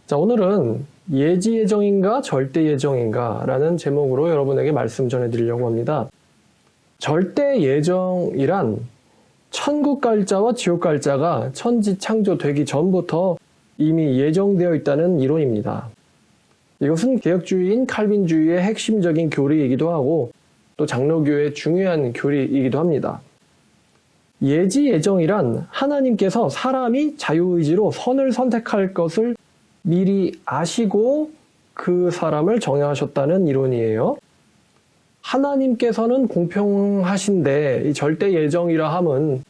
자, 오늘은 예지 예정인가 절대 예정인가 라는 제목으로 여러분에게 말씀 전해드리려고 합니다. 절대 예정이란 천국 갈 자와 지옥 갈 자가 천지 창조되기 전부터 이미 예정되어 있다는 이론입니다. 이것은 개혁주의인 칼빈주의의 핵심적인 교리이기도 하고 또 장로교의 중요한 교리이기도 합니다. 예지 예정이란 하나님께서 사람이 자유의지로 선을 선택할 것을 미리 아시고 그 사람을 정하셨다는 이론이에요. 하나님께서는 공평하신데 이 절대 예정이라 함은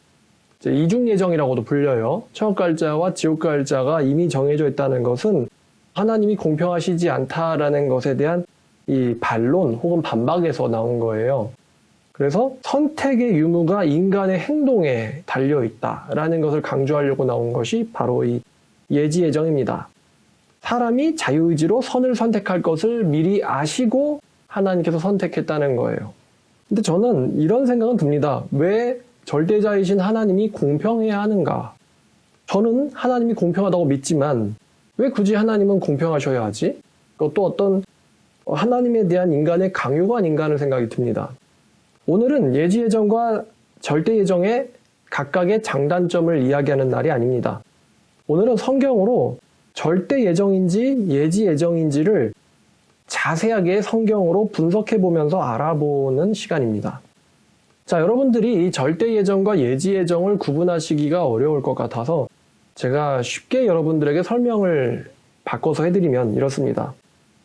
이중 예정이라고도 불려요. 천국 갈 자와 지옥 갈 자가 이미 정해져 있다는 것은 하나님이 공평하시지 않다라는 것에 대한 이 반론 혹은 반박에서 나온 거예요. 그래서 선택의 유무가 인간의 행동에 달려 있다라는 것을 강조하려고 나온 것이 바로 이 예지 예정입니다. 사람이 자유의지로 선을 선택할 것을 미리 아시고 하나님께서 선택했다는 거예요. 근데 저는 이런 생각은 듭니다. 왜 절대자이신 하나님이 공평해야 하는가? 저는 하나님이 공평하다고 믿지만 왜 굳이 하나님은 공평하셔야 하지? 그것도 어떤 하나님에 대한 인간의 강요가 아닌가 하는 생각이 듭니다. 오늘은 예지 예정과 절대 예정의 각각의 장단점을 이야기하는 날이 아닙니다. 오늘은 성경으로 절대 예정인지 예지 예정인지를 자세하게 성경으로 분석해 보면서 알아보는 시간입니다. 자, 여러분들이 이 절대 예정과 예지 예정을 구분하시기가 어려울 것 같아서 제가 쉽게 여러분들에게 설명을 바꿔서 해드리면 이렇습니다.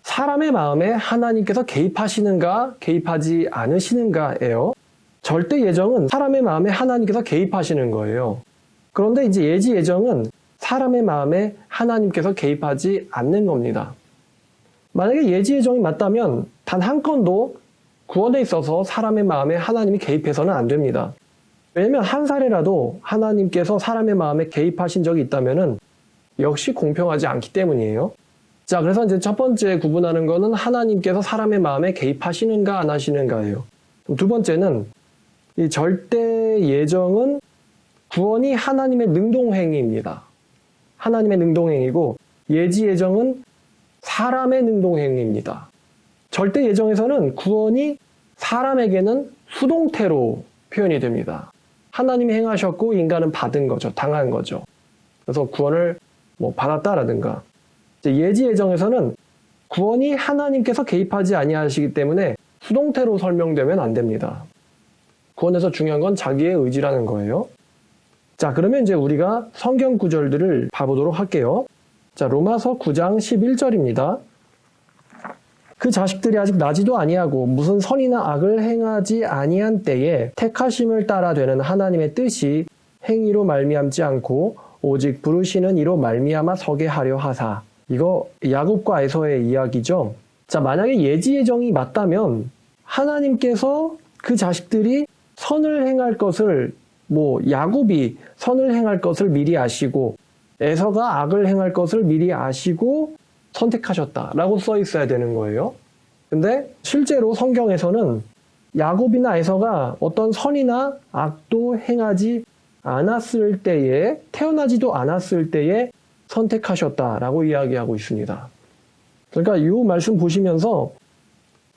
사람의 마음에 하나님께서 개입하시는가 개입하지 않으시는가예요. 절대 예정은 사람의 마음에 하나님께서 개입하시는 거예요. 그런데 이제 예지 예정은 사람의 마음에 하나님께서 개입하지 않는 겁니다. 만약에 예지 예정이 맞다면 단 한 건도 구원에 있어서 사람의 마음에 하나님이 개입해서는 안 됩니다. 왜냐면 한 사례라도 하나님께서 사람의 마음에 개입하신 적이 있다면 역시 공평하지 않기 때문이에요. 자, 그래서 이제 첫 번째 구분하는 거는 하나님께서 사람의 마음에 개입하시는가 안 하시는가예요. 두 번째는 이 절대 예정은 구원이 하나님의 능동행위입니다. 하나님의 능동행위고 예지 예정은 사람의 능동행위입니다. 절대 예정에서는 구원이 사람에게는 수동태로 표현이 됩니다. 하나님이 행하셨고 인간은 받은 거죠. 당한 거죠. 그래서 구원을 받았다라든가. 예지 예정에서는 구원이 하나님께서 개입하지 아니하시기 때문에 수동태로 설명되면 안 됩니다. 구원에서 중요한 건 자기의 의지라는 거예요. 자, 그러면 이제 우리가 성경 구절들을 봐보도록 할게요. 자, 로마서 9장 11절입니다. 그 자식들이 아직 나지도 아니하고 무슨 선이나 악을 행하지 아니한 때에 택하심을 따라 되는 하나님의 뜻이 행위로 말미암지 않고 오직 부르시는 이로 말미암아 서게 하려 하사. 이거 야곱과 에서의 이야기죠. 자, 만약에 예지 예정이 맞다면 하나님께서 그 자식들이 선을 행할 것을 야곱이 선을 행할 것을 미리 아시고 에서가 악을 행할 것을 미리 아시고 선택하셨다라고 써 있어야 되는 거예요. 근데 실제로 성경에서는 야곱이나 에서가 어떤 선이나 악도 행하지 않았을 때에 태어나지도 않았을 때에 선택하셨다라고 이야기하고 있습니다. 그러니까 이 말씀 보시면서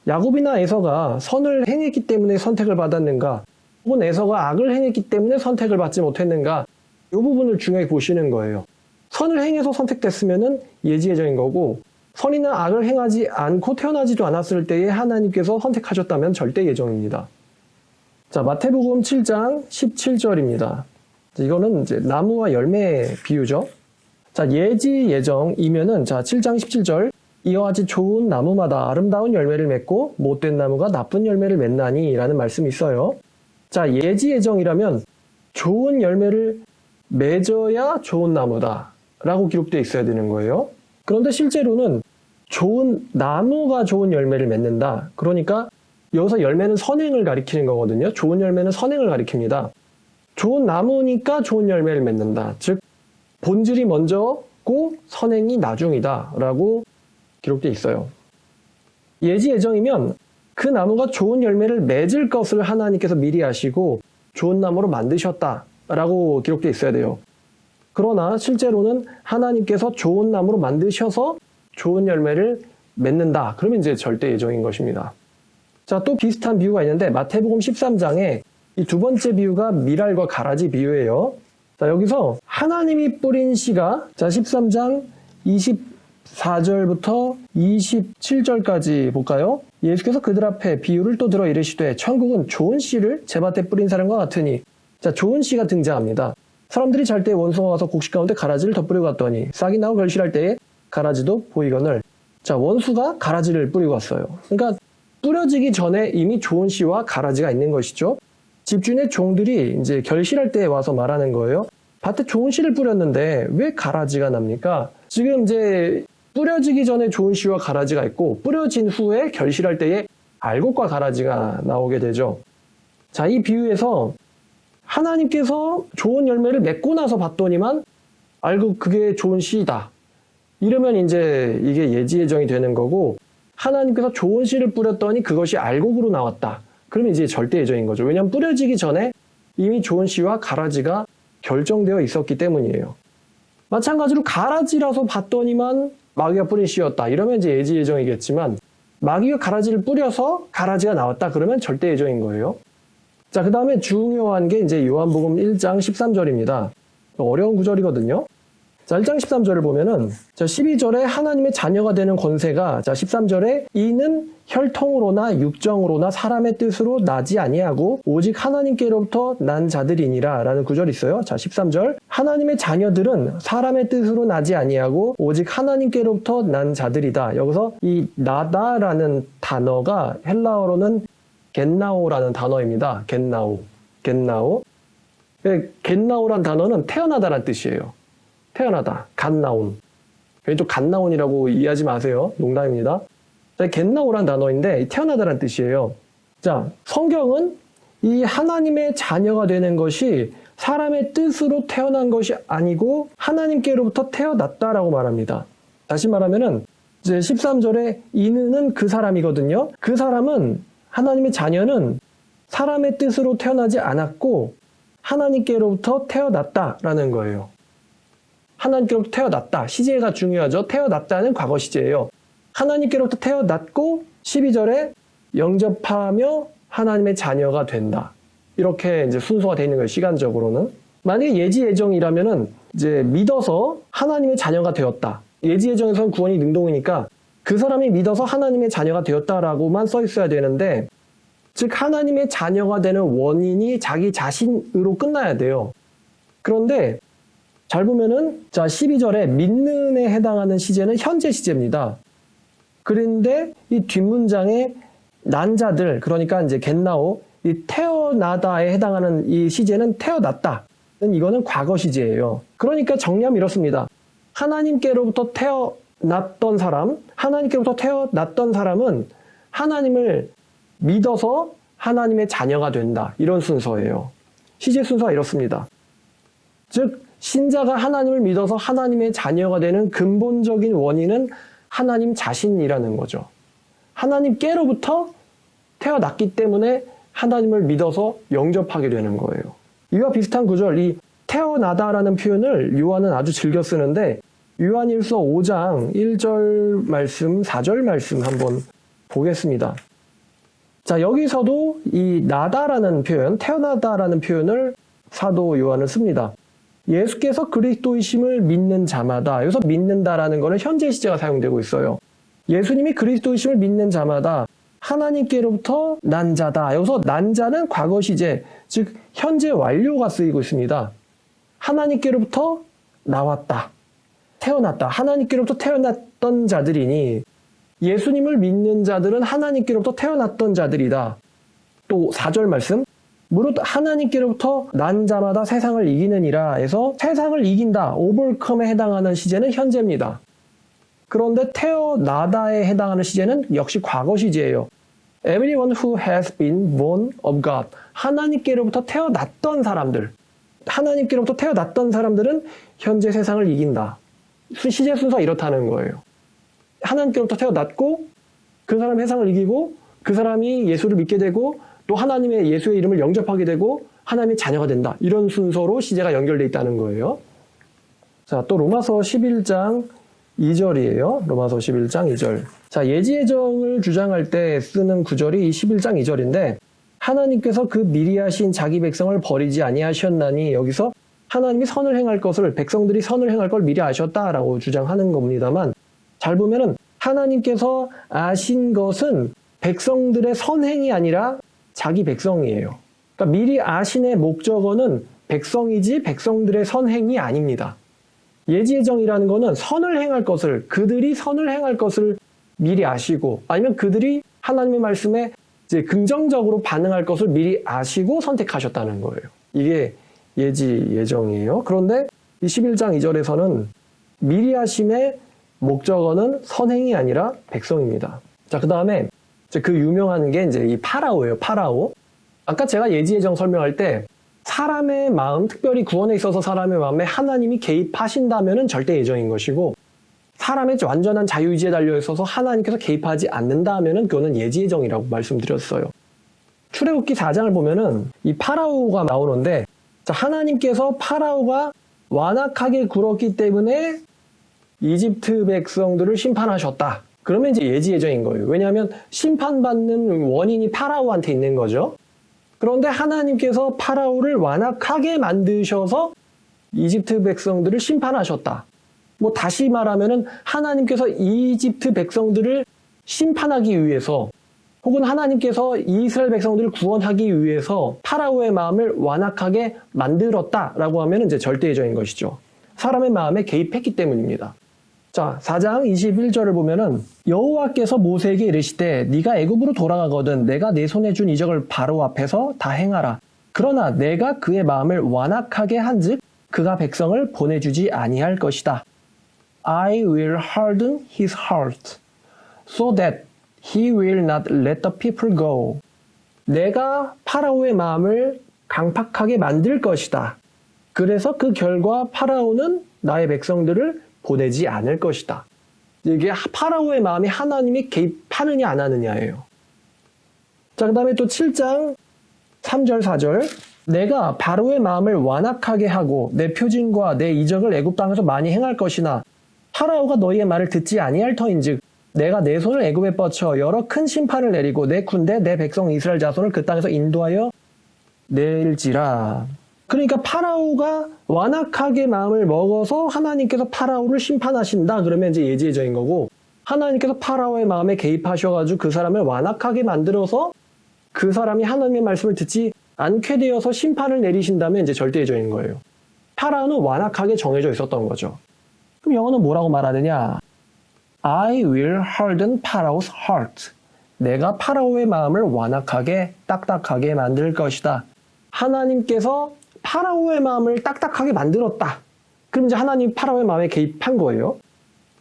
야곱이나 에서가 선을 행했기 때문에 선택을 받았는가 혹은 에서가 악을 행했기 때문에 선택을 받지 못했는가 이 부분을 중요히 보시는 거예요. 선을 행해서 선택됐으면 예지 예정인 거고 선이나 악을 행하지 않고 태어나지도 않았을 때에 하나님께서 선택하셨다면 절대 예정입니다. 자, 마태복음 7장 17절입니다. 이거는 이제 나무와 열매 비유죠. 자, 예지 예정이면은 7장 17절 이와 같이 좋은 나무마다 아름다운 열매를 맺고 못된 나무가 나쁜 열매를 맺나니 라는 말씀이 있어요. 자, 예지 예정이라면 좋은 열매를 맺어야 좋은 나무다 라고 기록되어 있어야 되는 거예요. 그런데 실제로는 좋은 나무가 좋은 열매를 맺는다. 그러니까 여기서 열매는 선행을 가리키는 거거든요. 좋은 열매는 선행을 가리킵니다. 좋은 나무니까 좋은 열매를 맺는다. 즉 본질이 먼저고 선행이 나중이다 라고 기록되어 있어요. 예지 예정이면 그 나무가 좋은 열매를 맺을 것을 하나님께서 미리 아시고 좋은 나무로 만드셨다라고 기록되어 있어야 돼요. 그러나 실제로는 하나님께서 좋은 나무로 만드셔서 좋은 열매를 맺는다. 그러면 이제 절대 예정인 것입니다. 자, 또 비슷한 비유가 있는데 마태복음 13장에 이 두 번째 비유가 미랄과 가라지 비유예요. 자, 여기서 하나님이 뿌린 씨가 13장 24절부터 27절까지 볼까요? 예수께서 그들 앞에 비유를 또 들어 이르시되 천국은 좋은 씨를 제밭에 뿌린 사람과 같으니. 자, 좋은 씨가 등장합니다. 사람들이 잘 때 원수가 와서 곡식 가운데 가라지를 덧뿌리고 갔더니 싹이 나고 결실할 때에 가라지도 보이거늘. 자, 원수가 가라지를 뿌리고 왔어요. 그러니까 뿌려지기 전에 이미 좋은 씨와 가라지가 있는 것이죠. 집주인의 종들이 이제 결실할 때에 와서 말하는 거예요. 밭에 좋은 씨를 뿌렸는데 왜 가라지가 납니까? 지금 이제 뿌려지기 전에 좋은 씨와 가라지가 있고 뿌려진 후에 결실할 때에 알곡과 가라지가 나오게 되죠. 자, 이 비유에서 하나님께서 좋은 열매를 맺고 나서 봤더니만 알고 그게 좋은 씨다. 이러면 이제 이게 예지예정이 되는 거고, 하나님께서 좋은 씨를 뿌렸더니 그것이 알곡으로 나왔다. 그러면 이제 절대 예정인 거죠. 왜냐하면 뿌려지기 전에 이미 좋은 씨와 가라지가 결정되어 있었기 때문이에요. 마찬가지로 가라지라서 봤더니만 마귀가 뿌린 씨였다. 이러면 이제 예지예정이겠지만 마귀가 가라지를 뿌려서 가라지가 나왔다. 그러면 절대 예정인 거예요. 자, 그 다음에 중요한 게 이제 요한복음 1장 13절입니다. 어려운 구절이거든요. 자, 1장 13절을 보면은, 자, 12절에 하나님의 자녀가 되는 권세가, 자, 13절에 이는 혈통으로나 육정으로나 사람의 뜻으로 나지 아니하고 오직 하나님께로부터 난 자들이니라 라는 구절이 있어요. 자, 13절. 하나님의 자녀들은 사람의 뜻으로 나지 아니하고 오직 하나님께로부터 난 자들이다. 여기서 이 나다라는 단어가 헬라어로는 겟나오라는 단어입니다. 겟나오. 겟나오란 단어는 태어나다란 뜻이에요. 태어나다. 갓 나온. 괜히 또 갓 나온이라고 이해하지 마세요. 농담입니다. 자, 겟나오란 단어인데 태어나다란 뜻이에요. 자, 성경은 이 하나님의 자녀가 되는 것이 사람의 뜻으로 태어난 것이 아니고 하나님께로부터 태어났다라고 말합니다. 다시 말하면은 이제 13절에 이는 그 사람이거든요. 그 사람은 하나님의 자녀는 사람의 뜻으로 태어나지 않았고 하나님께로부터 태어났다라는 거예요. 하나님께로부터 태어났다. 시제가 중요하죠. 태어났다는 과거 시제예요. 하나님께로부터 태어났고 12절에 영접하며 하나님의 자녀가 된다. 이렇게 이제 순서가 되어 있는 거예요. 시간적으로는. 만약에 예지예정이라면은 이제 믿어서 하나님의 자녀가 되었다. 예지예정에서는 구원이 능동이니까 그 사람이 믿어서 하나님의 자녀가 되었다라고만 써 있어야 되는데, 즉 하나님의 자녀가 되는 원인이 자기 자신으로 끝나야 돼요. 그런데 잘 보면은 자 12절에 믿는에 해당하는 시제는 현재 시제입니다. 그런데 이 뒷문장에 난자들, 그러니까 이제 겟나오, 이 태어나다에 해당하는 이 시제는 태어났다. 이거는 과거 시제예요. 그러니까 정리하면 이렇습니다. 하나님께로부터 태어났던 사람, 하나님께로부터 태어났던 사람은 하나님을 믿어서 하나님의 자녀가 된다. 이런 순서예요. 시제 순서가 이렇습니다. 즉 신자가 하나님을 믿어서 하나님의 자녀가 되는 근본적인 원인은 하나님 자신이라는 거죠. 하나님께로부터 태어났기 때문에 하나님을 믿어서 영접하게 되는 거예요. 이와 비슷한 구절, 이 태어나다라는 표현을 요한은 아주 즐겨 쓰는데 요한일서 5장 1절 말씀, 4절 말씀 한번 보겠습니다. 자, 여기서도 이 나다라는 표현, 태어나다라는 표현을 사도 요한은 씁니다. 예수께서 그리스도이심을 믿는 자마다, 여기서 믿는다라는 거는 현재 시제가 사용되고 있어요. 예수님이 그리스도이심을 믿는 자마다 하나님께로부터 난 자다. 여기서 난 자는 과거 시제, 즉 현재 완료가 쓰이고 있습니다. 하나님께로부터 나왔다. 태어났다. 하나님께로부터 태어났던 자들이니 예수님을 믿는 자들은 하나님께로부터 태어났던 자들이다. 또 4절 말씀. 무릇 하나님께로부터 난 자마다 세상을 이기느니라 해서 세상을 이긴다, overcome에 해당하는 시제는 현재입니다. 그런데 태어나다에 해당하는 시제는 역시 과거 시제예요. Everyone who has been born of God. 하나님께로부터 태어났던 사람들. 하나님께로부터 태어났던 사람들은 현재 세상을 이긴다. 시제 순서가 이렇다는 거예요. 하나님께로부터 태어났고 그 사람이 세상을 이기고 그 사람이 예수를 믿게 되고 또 하나님의 예수의 이름을 영접하게 되고 하나님의 자녀가 된다. 이런 순서로 시제가 연결되어 있다는 거예요. 자, 또 로마서 11장 2절이에요. 로마서 11장 2절. 자, 예지예정을 주장할 때 쓰는 구절이 이 11장 2절인데 하나님께서 그 미리 하신 자기 백성을 버리지 아니하셨나니 여기서 하나님이 선을 행할 것을 백성들이 선을 행할 걸 미리 아셨다라고 주장하는 겁니다만 잘 보면은 하나님께서 아신 것은 백성들의 선행이 아니라 자기 백성이에요. 그러니까 미리 아신의 목적어는 백성이지 백성들의 선행이 아닙니다. 예지예정이라는 거는 선을 행할 것을 그들이 선을 행할 것을 미리 아시고 아니면 그들이 하나님의 말씀에 이제 긍정적으로 반응할 것을 미리 아시고 선택하셨다는 거예요. 이게 예지예정이에요. 그런데 이 11장 2절에서는 미리 하심의 목적어는 선행이 아니라 백성입니다. 자, 그 다음에 그 유명한 게 이제 이 파라오예요. 파라오. 아까 제가 예지예정 설명할 때 사람의 마음, 특별히 구원에 있어서 사람의 마음에 하나님이 개입하신다면은 절대 예정인 것이고 사람의 완전한 자유의지에 달려 있어서 하나님께서 개입하지 않는다 하면은 그거는 예지예정이라고 말씀드렸어요. 출애굽기 4장을 보면은 이 파라오가 나오는데 자, 하나님께서 파라오가 완악하게 굴었기 때문에 이집트 백성들을 심판하셨다. 그러면 이제 예지예정인 거예요. 왜냐하면 심판받는 원인이 파라오한테 있는 거죠. 그런데 하나님께서 파라오를 완악하게 만드셔서 이집트 백성들을 심판하셨다. 뭐 다시 말하면은 하나님께서 이집트 백성들을 심판하기 위해서 혹은 하나님께서 이스라엘 백성들을 구원하기 위해서 파라오의 마음을 완악하게 만들었다라고 하면 이제 절대예정인 것이죠. 사람의 마음에 개입했기 때문입니다. 자, 4장 21절을 보면은 여호와께서 모세에게 이르시되 네가 애굽으로 돌아가거든 내가 내 손에 준 이적을 바로 앞에서 다 행하라. 그러나 내가 그의 마음을 완악하게 한즉 그가 백성을 보내주지 아니할 것이다. I will harden his heart so that he will not let the people go. 내가 파라오의 마음을 강팍하게 만들 것이다. 그래서 그 결과 파라오는 나의 백성들을 보내지 않을 것이다. 이게 파라오의 마음이 하나님이 개입하느냐 안 하느냐예요. 자, 그 다음에 또 7장 3절 4절 내가 바로의 마음을 완악하게 하고 내 표징과 내 이적을 애굽 땅에서 많이 행할 것이나 파라오가 너희의 말을 듣지 아니할 터인즉 내가 내 손을 애굽에 뻗쳐 여러 큰 심판을 내리고 내 군대 내 백성 이스라엘 자손을 그 땅에서 인도하여 낼지라. 그러니까 파라오가 완악하게 마음을 먹어서 하나님께서 파라오를 심판하신다. 그러면 이제 예지예정인 거고 하나님께서 파라오의 마음에 개입하셔가지고 그 사람을 완악하게 만들어서 그 사람이 하나님의 말씀을 듣지 않게 되어서 심판을 내리신다면 이제 절대예정인 거예요. 파라오는 완악하게 정해져 있었던 거죠. 그럼 영어는 뭐라고 말하느냐? I will harden Pharaoh's heart. 내가 파라오의 마음을 완악하게 딱딱하게 만들 것이다. 하나님께서 파라오의 마음을 딱딱하게 만들었다. 그럼 이제 하나님 파라오의 마음에 개입한 거예요.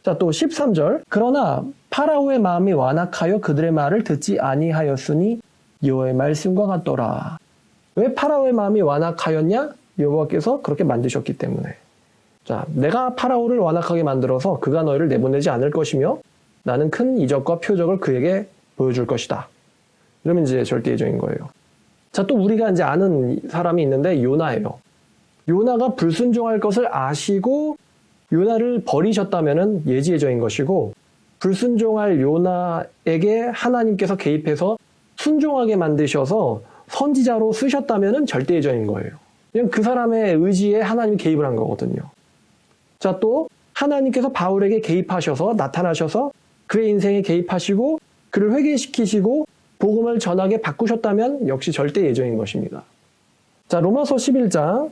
자, 또 13절. 그러나 파라오의 마음이 완악하여 그들의 말을 듣지 아니하였으니 여호와의 말씀과 같더라. 왜 파라오의 마음이 완악하였냐? 여호와께서 그렇게 만드셨기 때문에. 자, 내가 파라오를 완악하게 만들어서 그가 너희를 내보내지 않을 것이며 나는 큰 이적과 표적을 그에게 보여줄 것이다. 이러면 이제 절대예정인 거예요. 자, 또 우리가 이제 아는 사람이 있는데 요나예요. 요나가 불순종할 것을 아시고 요나를 버리셨다면은 예지예정인 것이고 불순종할 요나에게 하나님께서 개입해서 순종하게 만드셔서 선지자로 쓰셨다면은 절대예정인 거예요. 그냥 그 사람의 의지에 하나님이 개입을 한 거거든요. 자, 또 하나님께서 바울에게 개입하셔서 나타나셔서 그의 인생에 개입하시고 그를 회개시키시고 복음을 전하게 바꾸셨다면 역시 절대 예정인 것입니다. 자, 로마서 11장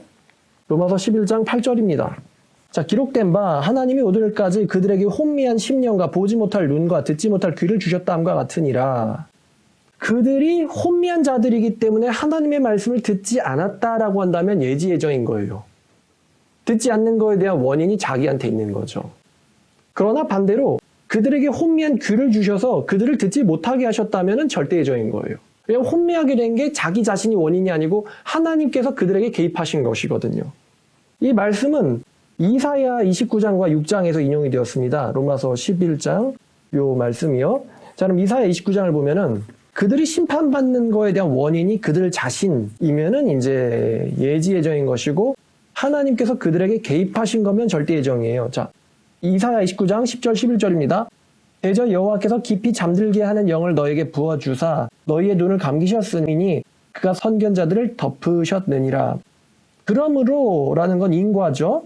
8절입니다. 자, 기록된 바 하나님이 오늘까지 그들에게 혼미한 심령과 보지 못할 눈과 듣지 못할 귀를 주셨다함과 같으니라. 그들이 혼미한 자들이기 때문에 하나님의 말씀을 듣지 않았다라고 한다면 예지예정인 거예요. 듣지 않는 거에 대한 원인이 자기한테 있는 거죠. 그러나 반대로 그들에게 혼미한 귀를 주셔서 그들을 듣지 못하게 하셨다면 절대 예정인 거예요. 왜냐하면 혼미하게 된 게 자기 자신이 원인이 아니고 하나님께서 그들에게 개입하신 것이거든요. 이 말씀은 이사야 29장과 6장에서 인용이 되었습니다. 로마서 11장 요 말씀이요. 자, 그럼 이사야 29장을 보면은 그들이 심판받는 거에 대한 원인이 그들 자신이면은 이제 예지예정인 것이고 하나님께서 그들에게 개입하신 거면 절대 예정이에요. 자, 이사야 29장 10절 11절입니다. 대저 여호와께서 깊이 잠들게 하는 영을 너에게 부어주사 너희의 눈을 감기셨으니 그가 선견자들을 덮으셨느니라. 그러므로 라는 건 인과죠.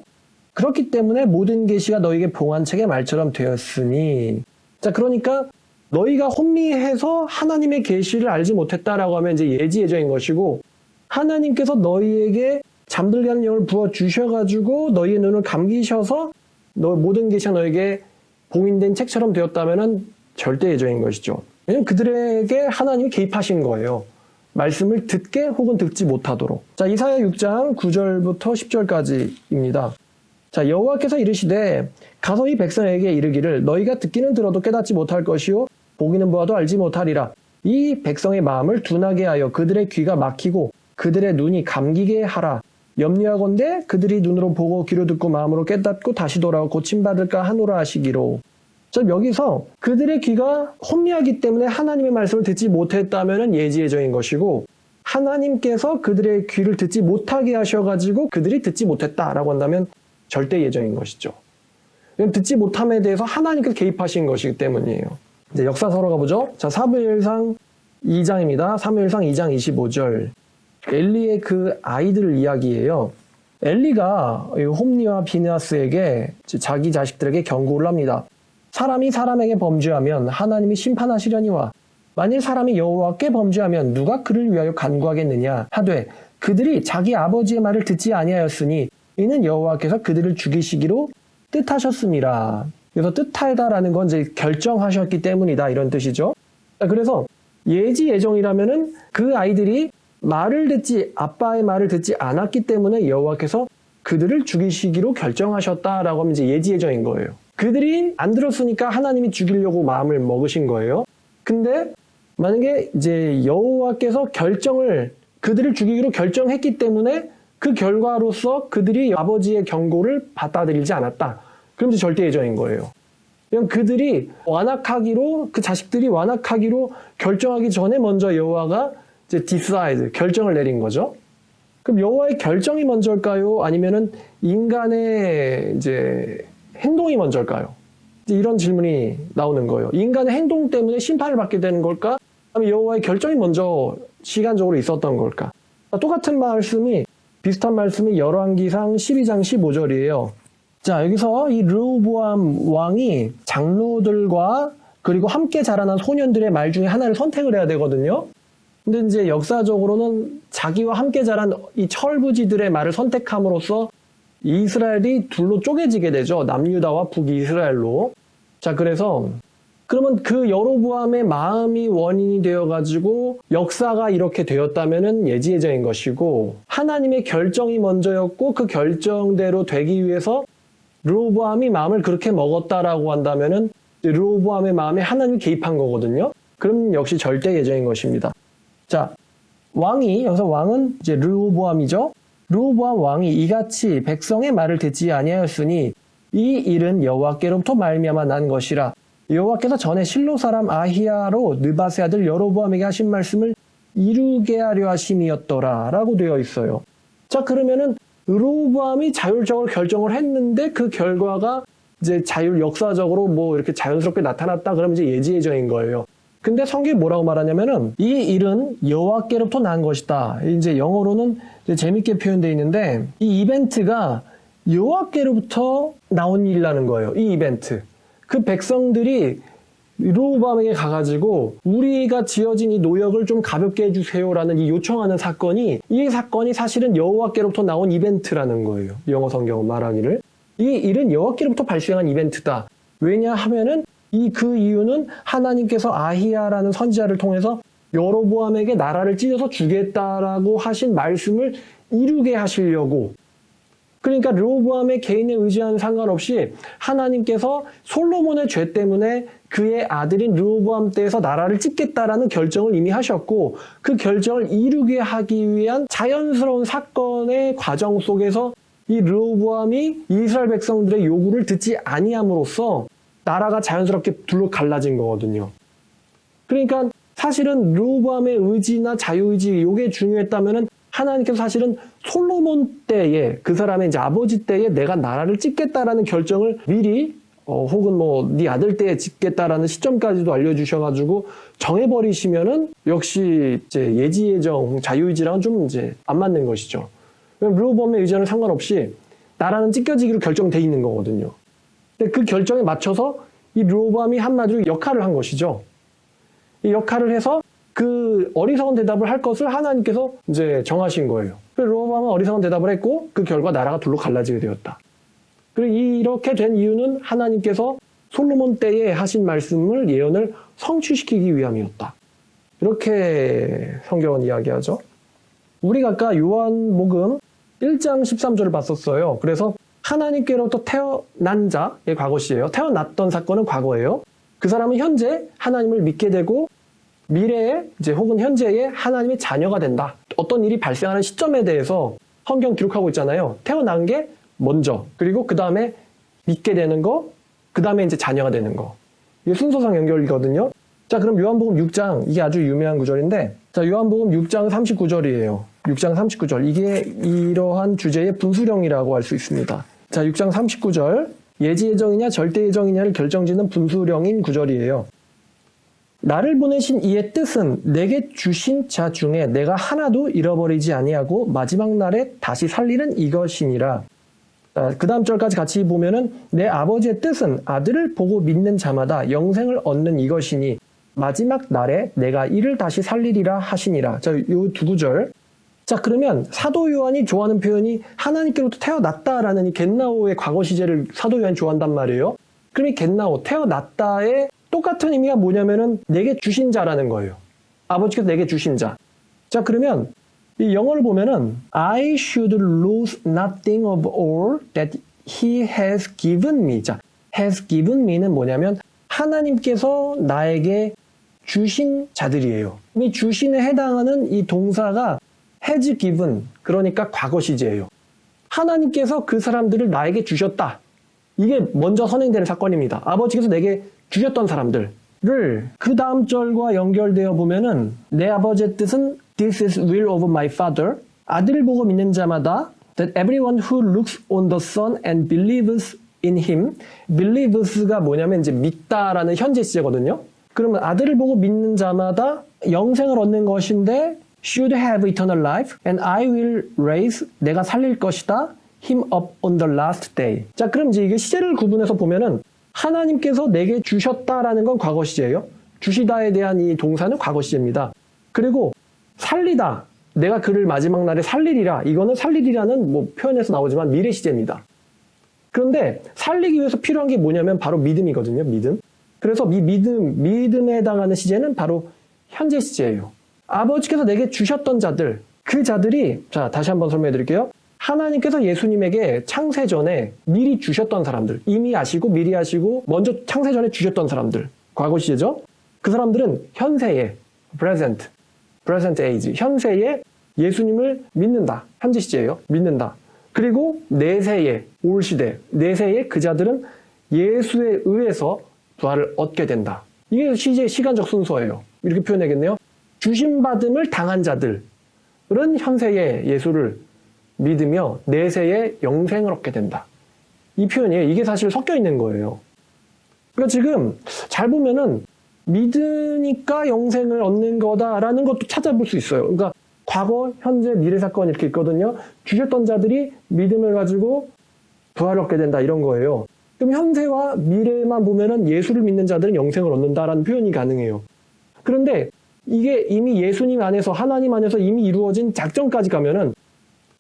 그렇기 때문에 모든 계시가 너희에게 봉한 책의 말처럼 되었으니. 자, 그러니까 너희가 혼미해서 하나님의 계시를 알지 못했다라고 하면 이제 예지예정인 것이고, 하나님께서 너희에게 잠들게 하는 영을 부어주셔가지고 너희의 눈을 감기셔서 모든 계시가 너에게 봉인된 책처럼 되었다면은 절대 예정인 것이죠. 왜냐면 그들에게 하나님이 개입하신 거예요. 말씀을 듣게 혹은 듣지 못하도록. 자, 이사야 6장 9절부터 10절까지입니다. 자, 여호와께서 이르시되 가서 이 백성에게 이르기를 너희가 듣기는 들어도 깨닫지 못할 것이요 보기는 보아도 알지 못하리라. 이 백성의 마음을 둔하게 하여 그들의 귀가 막히고 그들의 눈이 감기게 하라. 염려하건대 그들이 눈으로 보고 귀로 듣고 마음으로 깨닫고 다시 돌아와 고침받을까 하노라 하시기로. 자, 여기서 그들의 귀가 혼미하기 때문에 하나님의 말씀을 듣지 못했다면 예지예정인 것이고, 하나님께서 그들의 귀를 듣지 못하게 하셔가지고 그들이 듣지 못했다라고 한다면 절대 예정인 것이죠. 듣지 못함에 대해서 하나님께서 개입하신 것이기 때문이에요. 이제 역사서로 가보죠. 자, 사무엘상 2장입니다. 사무엘상 2장 25절. 엘리의 그 아이들 이야기예요. 엘리가 홈리와 비느하스에게 자기 자식들에게 경고를 합니다. 사람이 사람에게 범죄하면 하나님이 심판하시려니와 만일 사람이 여호와께 범죄하면 누가 그를 위하여 간구하겠느냐 하되 그들이 자기 아버지의 말을 듣지 아니하였으니 이는 여호와께서 그들을 죽이시기로 뜻하셨습니다. 그래서 뜻하다라는 건 이제 결정하셨기 때문이다 이런 뜻이죠. 그래서 예지예정이라면은 그 아이들이 아빠의 말을 듣지 않았기 때문에 여호와께서 그들을 죽이시기로 결정하셨다라고 하면 이제 예지예정인 거예요. 그들이 안 들었으니까 하나님이 죽이려고 마음을 먹으신 거예요. 근데 만약에 이제 여호와께서 그들을 죽이기로 결정했기 때문에 그 결과로서 그들이 아버지의 경고를 받아들이지 않았다. 그럼 이제 절대 예정인 거예요. 그냥 그들이 그 자식들이 완악하기로 결정하기 전에 먼저 여호와가 이제 decide, 결정을 내린 거죠. 그럼 여호와의 결정이 먼저일까요? 아니면은 인간의 이제 행동이 먼저일까요? 이런 질문이 나오는 거예요. 인간의 행동 때문에 심판을 받게 되는 걸까? 아니면 여호와의 결정이 먼저 시간적으로 있었던 걸까? 똑같은 비슷한 말씀이 열왕기상 12장 15절이에요. 자, 여기서 이 르호보암 왕이 장로들과 그리고 함께 자라난 소년들의 말 중에 하나를 선택을 해야 되거든요. 근데 이제 역사적으로는 자기와 함께 자란 이 철부지들의 말을 선택함으로써 이스라엘이 둘로 쪼개지게 되죠. 남유다와 북이스라엘로. 자, 그러면 그 여로보암의 마음이 원인이 되어가지고 역사가 이렇게 되었다면은 예지예정인 것이고, 하나님의 결정이 먼저였고 그 결정대로 되기 위해서 르호보암이 마음을 그렇게 먹었다라고 한다면은 르호보암의 마음에 하나님이 개입한 거거든요. 그럼 역시 절대 예정인 것입니다. 자, 여기서 왕은 이제 르호보암이죠. 르호보암 왕이 이같이 백성의 말을 듣지 아니하였으니 이 일은 여호와께로부터 말미암아 난 것이라. 여호와께서 전에 실로 사람 아히야로 느밧의 아들 여로보암에게 하신 말씀을 이루게 하려 하심이었더라 라고 되어 있어요. 자, 그러면은 르호보암이 자율적으로 결정을 했는데 그 결과가 이제 역사적으로 뭐 이렇게 자연스럽게 나타났다 그러면 이제 예지예정인 거예요. 근데 성경이 뭐라고 말하냐면은 이 일은 여호와께로부터 난 것이다. 이제 영어로는 이제 재밌게 표현되어 있는데 이 이벤트가 여호와께로부터 나온 일이라는 거예요. 이 이벤트. 그 백성들이 르호보암에게 가가지고 우리가 지어진 이 노역을 좀 가볍게 해주세요라는 이 요청하는 사건이, 이 사건이 사실은 여호와께로부터 나온 이벤트라는 거예요. 영어 성경은 말하기를 이 일은 여호와께로부터 발생한 이벤트다. 왜냐하면은 그 이유는 하나님께서 아히야라는 선지자를 통해서 여로보암에게 나라를 찢어서 주겠다라고 하신 말씀을 이루게 하시려고. 그러니까 르호보암의 개인의 의지와는 상관없이 하나님께서 솔로몬의 죄 때문에 그의 아들인 르호보암 때에서 나라를 찢겠다라는 결정을 이미 하셨고, 그 결정을 이루게 하기 위한 자연스러운 사건의 과정 속에서 이 르호보암이 이스라엘 백성들의 요구를 듣지 아니함으로써 나라가 자연스럽게 둘로 갈라진 거거든요. 그러니까 사실은 르호보암의 의지나 자유의지, 이게 중요했다면은 하나님께서 사실은 솔로몬 때에 그 사람의 이제 아버지 때에 내가 나라를 짓겠다라는 결정을 미리 혹은 뭐 네 아들 때에 짓겠다라는 시점까지도 알려주셔가지고 정해버리시면은 역시 이제 예지예정 자유의지랑은 좀 이제 안 맞는 것이죠. 르호보암의 의지와는 상관없이 나라는 찢겨지기로 결정돼 있는 거거든요. 근데 그 결정에 맞춰서 이 르호보암이 한마디로 역할을 한 것이죠. 이 역할을 해서 그 어리석은 대답을 할 것을 하나님께서 이제 정하신 거예요. 그래서 르호보암은 어리석은 대답을 했고 그 결과 나라가 둘로 갈라지게 되었다. 그리고 이렇게 된 이유는 하나님께서 솔로몬 때에 하신 말씀을 예언을 성취시키기 위함이었다. 이렇게 성경은 이야기하죠. 우리가 아까 요한복음 1장 13절을 봤었어요. 그래서 하나님께로부터 태어난 자의 과거 시예요. 태어났던 사건은 과거예요. 그 사람은 현재 하나님을 믿게 되고 미래에 이제 혹은 현재에 하나님의 자녀가 된다. 어떤 일이 발생하는 시점에 대해서 성경 기록하고 있잖아요. 태어난 게 먼저, 그리고 그 다음에 믿게 되는 거, 그 다음에 이제 자녀가 되는 거. 이게 순서상 연결이거든요. 자, 그럼 요한복음 6장, 이게 아주 유명한 구절인데, 자, 요한복음 6장 39절이에요. 6장 39절. 이게 이러한 주제의 분수령이라고 할 수 있습니다. 자, 6장 39절. 예지예정이냐 절대예정이냐를 결정짓는 분수령인 구절이에요. 나를 보내신 이의 뜻은 내게 주신 자 중에 내가 하나도 잃어버리지 아니하고 마지막 날에 다시 살리는 이것이니라. 그 다음 절까지 같이 보면은 내 아버지의 뜻은 아들을 보고 믿는 자마다 영생을 얻는 이것이니 마지막 날에 내가 이를 다시 살리리라 하시니라. 자, 요 두 구절. 자, 그러면 사도 요한이 좋아하는 표현이 하나님께로부터 태어났다라는 이 겟나오의 과거 시제를 사도 요한이 좋아한단 말이에요. 그럼 이 겟나오, 태어났다의 똑같은 의미가 뭐냐면은 내게 주신 자라는 거예요. 아버지께서 내게 주신 자. 자, 그러면 이 영어를 보면은 I should lose nothing of all that he has given me. 자, has given me는 뭐냐면 하나님께서 나에게 주신 자들이에요. 이 주신에 해당하는 이 동사가 has given, 그러니까 과거 시제예요. 하나님께서 그 사람들을 나에게 주셨다. 이게 먼저 선행되는 사건입니다. 아버지께서 내게 주셨던 사람들을 그 다음 절과 연결되어 보면은 내 아버지의 뜻은 This is will of my father. 아들을 보고 믿는 자마다 that everyone who looks on the son and believes in him. believes가 뭐냐면 이제 믿다라는 현재 시제거든요. 그러면 아들을 보고 믿는 자마다 영생을 얻는 것인데 should have eternal life and I will raise 내가 살릴 것이다. him up on the last day. 자, 그럼 이제 이게 시제를 구분해서 보면은 하나님께서 내게 주셨다라는 건 과거 시제예요. 주시다에 대한 이 동사는 과거 시제입니다. 그리고 살리다, 내가 그를 마지막 날에 살리리라. 이거는 살리리라는 뭐 표현에서 나오지만 미래 시제입니다. 그런데 살리기 위해서 필요한 게 뭐냐면 바로 믿음이거든요. 믿음. 그래서 이 믿음에 해당하는 시제는 바로 현재 시제예요. 아버지께서 내게 주셨던 자들, 그 자들이, 자, 다시 한번 설명해 드릴게요. 하나님께서 예수님에게 창세전에 미리 주셨던 사람들, 이미 아시고 미리 아시고 먼저 창세전에 주셨던 사람들, 과거 시제죠. 그 사람들은 현세에 present age, 현세에 예수님을 믿는다. 현재 시제예요. 믿는다. 그리고 내세에 올 시대, 내세에 그 자들은 예수에 의해서 부활을 얻게 된다. 이게 시제의 시간적 순서예요. 이렇게 표현하겠네요. 주신받음을 당한 자들은 현세에 예수를 믿으며 내세에 영생을 얻게 된다. 이 표현이에요. 이게 사실 섞여 있는 거예요. 그러니까 지금 잘 보면은 믿으니까 영생을 얻는 거다라는 것도 찾아볼 수 있어요. 그러니까 과거, 현재, 미래 사건 이렇게 있거든요. 주셨던 자들이 믿음을 가지고 부활을 얻게 된다 이런 거예요. 그럼 현세와 미래만 보면은 예수를 믿는 자들은 영생을 얻는다라는 표현이 가능해요. 그런데 이게 이미 예수님 안에서 하나님 안에서 이미 이루어진 작전까지 가면은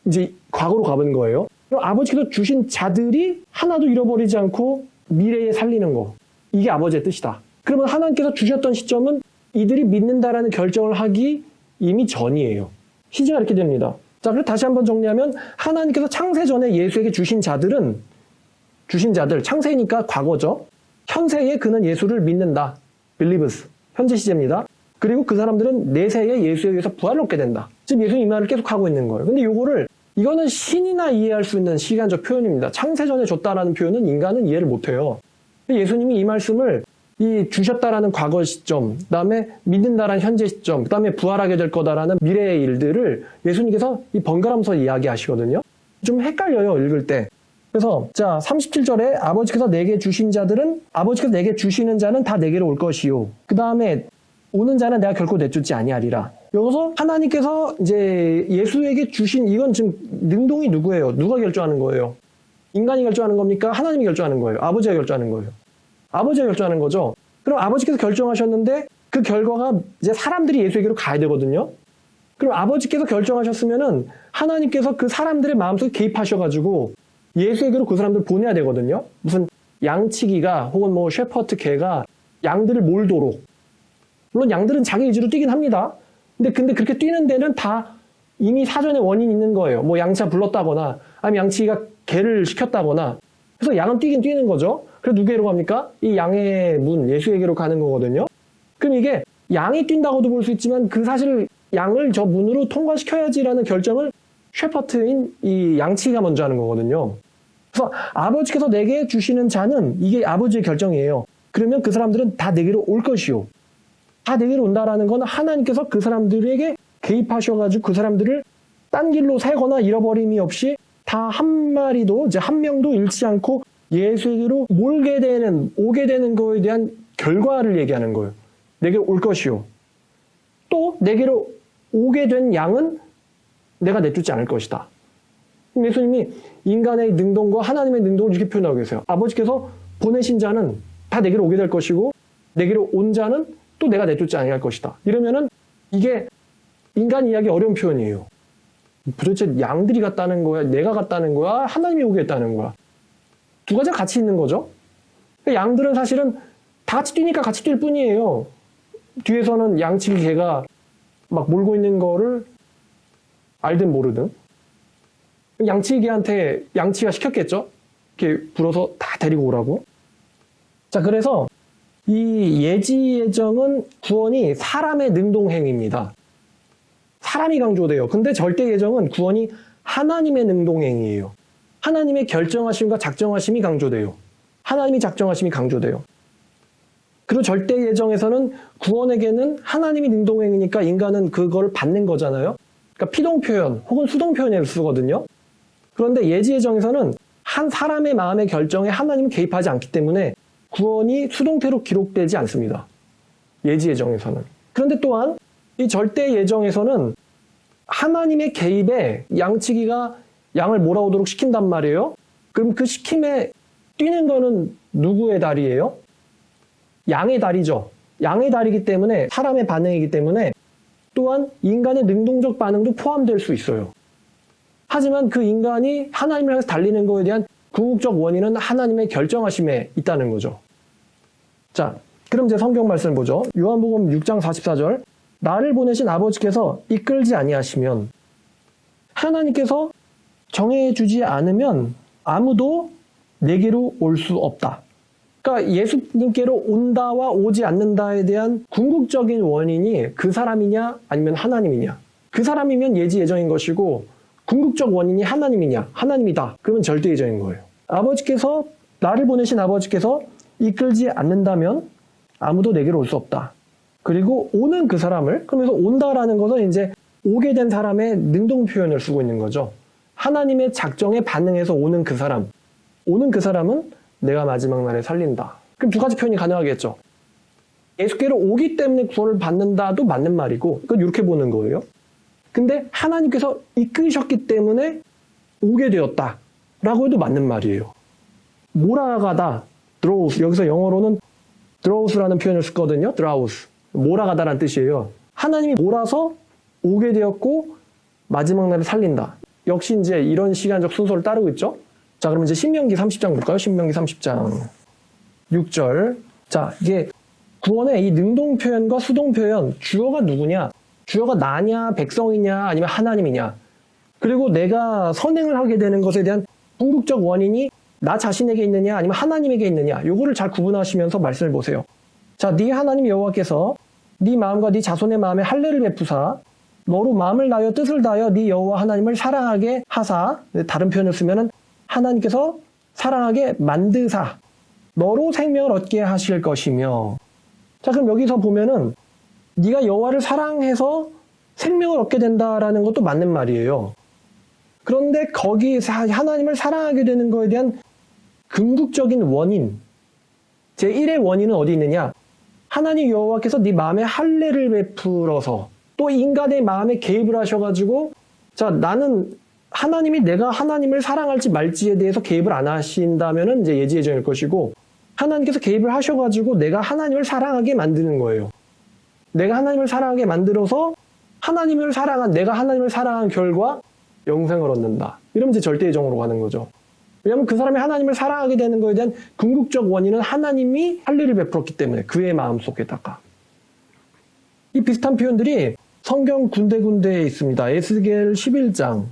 이제 과거로 가본 거예요. 그럼 아버지께서 주신 자들이 하나도 잃어버리지 않고 미래에 살리는 거. 이게 아버지의 뜻이다. 그러면 하나님께서 주셨던 시점은 이들이 믿는다라는 결정을 하기 이미 전이에요. 시제가 이렇게 됩니다. 자, 그래서 다시 한번 정리하면 하나님께서 창세 전에 예수에게 주신 자들, 창세니까 과거죠. 현세에 그는 예수를 믿는다. believes. 현재 시제입니다. 그리고 그 사람들은 내세에 예수에 의해서 부활을 얻게 된다. 지금 예수님 이 말을 계속 하고 있는 거예요. 근데 이거는 신이나 이해할 수 있는 시간적 표현입니다. 창세 전에 줬다라는 표현은 인간은 이해를 못해요. 예수님이 이 말씀을 이 주셨다라는 과거 시점, 그다음에 믿는다라는 현재 시점, 그다음에 부활하게 될 거다라는 미래의 일들을 예수님께서 이 번갈아가면서 이야기하시거든요. 좀 헷갈려요, 읽을 때. 그래서 자 37절에 아버지께서 내게 주신 자들은 아버지께서 내게 주시는 자는 다 내게로 올 것이요. 그 다음에 오는 자는 내가 결코 내쫓지 아니하리라. 여기서 하나님께서 이제 예수에게 주신 이건 지금 능동이 누구예요? 누가 결정하는 거예요? 인간이 결정하는 겁니까? 하나님이 결정하는 거예요? 아버지가 결정하는 거예요? 아버지가 결정하는 거죠. 그럼 아버지께서 결정하셨는데 그 결과가 이제 사람들이 예수에게로 가야 되거든요. 그럼 아버지께서 결정하셨으면은 하나님께서 그 사람들의 마음속에 개입하셔가지고 예수에게로 그 사람들을 보내야 되거든요. 무슨 양치기가 혹은 뭐 셰퍼드 개가 양들을 몰도록. 물론 양들은 자기 의지로 뛰긴 합니다. 근데 그렇게 뛰는 데는 다 이미 사전에 원인이 있는 거예요. 뭐 양차 불렀다거나 아니면 양치기가 개를 시켰다거나. 그래서 양은 뛰긴 뛰는 거죠. 그래서 누구에게로 갑니까? 이 양의 문, 예수에게로 가는 거거든요. 그럼 이게 양이 뛴다고도 볼 수 있지만 그 사실 양을 저 문으로 통과시켜야지라는 결정을 셰퍼드인 이 양치기가 먼저 하는 거거든요. 그래서 아버지께서 내게 주시는 자는 이게 아버지의 결정이에요. 그러면 그 사람들은 다 내게로 올 것이요. 다 내게로 온다라는 건 하나님께서 그 사람들에게 개입하셔가지고 그 사람들을 딴 길로 새거나 잃어버림이 없이 다 한 마리도 이제 한 명도 잃지 않고 예수에게로 오게 되는 거에 대한 결과를 얘기하는 거예요. 내게로 올 것이요. 또 내게로 오게 된 양은 내가 내쫓지 않을 것이다. 예수님이 인간의 능동과 하나님의 능동을 이렇게 표현하고 계세요. 아버지께서 보내신 자는 다 내게로 오게 될 것이고 내게로 온 자는 또 내가 내쫓지 아니할 것이다. 이러면은 이게 인간 이야기 어려운 표현이에요. 도대체 양들이 갔다는 거야? 내가 갔다는 거야? 하나님이 오겠다는 거야? 두 가지가 같이 있는 거죠. 양들은 사실은 다 같이 뛰니까 같이 뛸 뿐이에요. 뒤에서는 양치기 개가 막 몰고 있는 거를 알든 모르든 양치기한테 양치가 시켰겠죠. 이렇게 불어서 다 데리고 오라고. 자, 그래서 이 예지예정은 구원이 사람의 능동행위입니다. 사람이 강조돼요. 근데 절대예정은 구원이 하나님의 능동행위예요. 하나님의 결정하심과 작정하심이 강조돼요. 하나님이 작정하심이 강조돼요. 그리고 절대예정에서는 구원에게는 하나님이 능동행위니까 인간은 그걸 받는 거잖아요. 그러니까 피동표현 혹은 수동표현을 쓰거든요. 그런데 예지예정에서는 한 사람의 마음의 결정에 하나님은 개입하지 않기 때문에 구원이 수동태로 기록되지 않습니다. 예지예정에서는. 그런데 또한 이 절대예정에서는 하나님의 개입에 양치기가 양을 몰아오도록 시킨단 말이에요. 그럼 그 시킴에 뛰는 거는 누구의 다리예요? 양의 다리죠. 양의 다리이기 때문에 사람의 반응이기 때문에 또한 인간의 능동적 반응도 포함될 수 있어요. 하지만 그 인간이 하나님을 향해서 달리는 거에 대한 궁극적 원인은 하나님의 결정하심에 있다는 거죠. 자, 그럼 이제 성경 말씀을 보죠. 요한복음 6장 44절. 나를 보내신 아버지께서 이끌지 아니하시면 하나님께서 정해주지 않으면 아무도 내게로 올 수 없다. 그러니까 예수님께로 온다와 오지 않는다에 대한 궁극적인 원인이 그 사람이냐 아니면 하나님이냐. 그 사람이면 예지예정인 것이고 궁극적 원인이 하나님이냐 하나님이다. 그러면 절대예정인 거예요. 아버지께서 나를 보내신 아버지께서 이끌지 않는다면 아무도 내게로 올 수 없다. 그리고 오는 그 사람을 그러면서 온다라는 것은 이제 오게 된 사람의 능동 표현을 쓰고 있는 거죠. 하나님의 작정에 반응해서 오는 그 사람. 오는 그 사람은 내가 마지막 날에 살린다. 그럼 두 가지 표현이 가능하겠죠. 예수께로 오기 때문에 구원을 받는다도 맞는 말이고 그건 이렇게 보는 거예요. 근데 하나님께서 이끄셨기 때문에 오게 되었다 라고 해도 맞는 말이에요. 몰아가다, draws. 여기서 영어로는 draws라는 표현을 쓰거든요. draws. 몰아가다라는 뜻이에요. 하나님이 몰아서 오게 되었고 마지막 날에 살린다. 역시 이제 이런 시간적 순서를 따르고 있죠. 자, 그럼 이제 신명기 30장 볼까요? 신명기 30장 6절. 자, 이게 구원의 이 능동 표현과 수동 표현, 주어가 누구냐? 주어가 나냐, 백성이냐, 아니면 하나님이냐. 그리고 내가 선행을 하게 되는 것에 대한 궁극적 원인이 나 자신에게 있느냐, 아니면 하나님에게 있느냐. 요거를 잘 구분하시면서 말씀을 보세요. 자, 네 하나님 여호와께서 네 마음과 네 자손의 마음에 할례를 베푸사 너로 마음을 다하여 뜻을 다하여 네 여호와 하나님을 사랑하게 하사. 다른 표현을 쓰면은 하나님께서 사랑하게 만드사 너로 생명을 얻게 하실 것이며. 자, 그럼 여기서 보면은 네가 여호와를 사랑해서 생명을 얻게 된다라는 것도 맞는 말이에요. 그런데 거기서 하나님을 사랑하게 되는 거에 대한 궁극적인 원인, 제1의 원인은 어디 있느냐? 하나님 여호와께서 네 마음에 할례를 베풀어서 또 인간의 마음에 개입을 하셔가지고, 자, 나는 하나님이 내가 하나님을 사랑할지 말지에 대해서 개입을 안 하신다면은 이제 예지예정일 것이고, 하나님께서 개입을 하셔가지고 내가 하나님을 사랑하게 만드는 거예요. 내가 하나님을 사랑하게 만들어서 내가 하나님을 사랑한 결과 영생을 얻는다. 이러면 이제 절대예정으로 가는 거죠. 왜냐하면 그 사람이 하나님을 사랑하게 되는 것에 대한 궁극적 원인은 하나님이 할례를 베풀었기 때문에 그의 마음속에다가. 이 비슷한 표현들이 성경 군데군데에 있습니다. 에스겔 11장.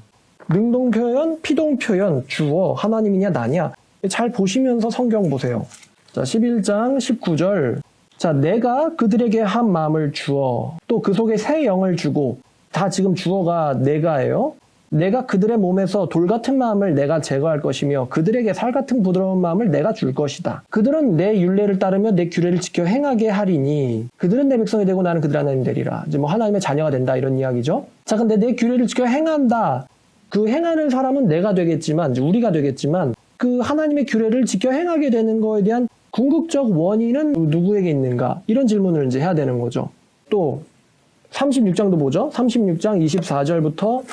능동표현, 피동표현, 주어, 하나님이냐 나냐. 잘 보시면서 성경 보세요. 자, 11장 19절. 자, 내가 그들에게 한 마음을 주어 또 그 속에 새 영을 주고, 다 지금 주어가 내가예요. 내가 그들의 몸에서 돌 같은 마음을 내가 제거할 것이며 그들에게 살 같은 부드러운 마음을 내가 줄 것이다. 그들은 내 율례를 따르며 내 규례를 지켜 행하게 하리니 그들은 내 백성이 되고 나는 그들 하나님 되리라. 이제 뭐 하나님의 자녀가 된다 이런 이야기죠. 자, 근데 내 규례를 지켜 행한다. 그 행하는 사람은 내가 되겠지만, 이제 우리가 되겠지만, 그 하나님의 규례를 지켜 행하게 되는 거에 대한 궁극적 원인은 누구에게 있는가? 이런 질문을 이제 해야 되는 거죠. 또 36장도 보죠. 36장 24절부터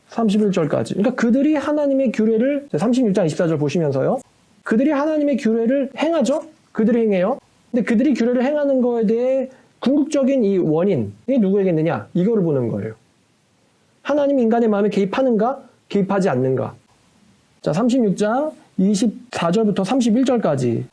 31절까지. 그러니까 그들이 하나님의 규례를, 36장 24절 보시면서요. 그들이 하나님의 규례를 행하죠? 그들이 행해요. 근데 그들이 규례를 행하는 거에 대해 궁극적인 이 원인이 누구에게 있느냐? 이거를 보는 거예요. 하나님이 인간의 마음에 개입하는가? 개입하지 않는가? 자, 36장 24절부터 31절까지.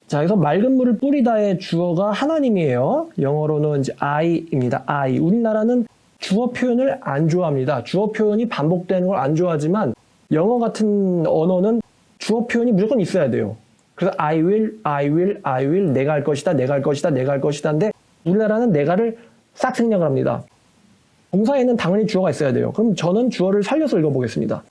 자, 여기서 맑은 물을 뿌리다의 주어가 하나님이에요. 영어로는 이제 I입니다. I. 우리나라는 주어 표현을 안 좋아합니다. 주어 표현이 반복되는 걸 안 좋아하지만 영어 같은 언어는 주어 표현이 무조건 있어야 돼요. 그래서 I will, 내가 할 것이다, 내가 할 것이다, 내가 할 것이다. 근데 우리나라는 내가를 싹 생략을 합니다. 동사에는 당연히 주어가 있어야 돼요. 그럼 저는 주어를 살려서 읽어보겠습니다.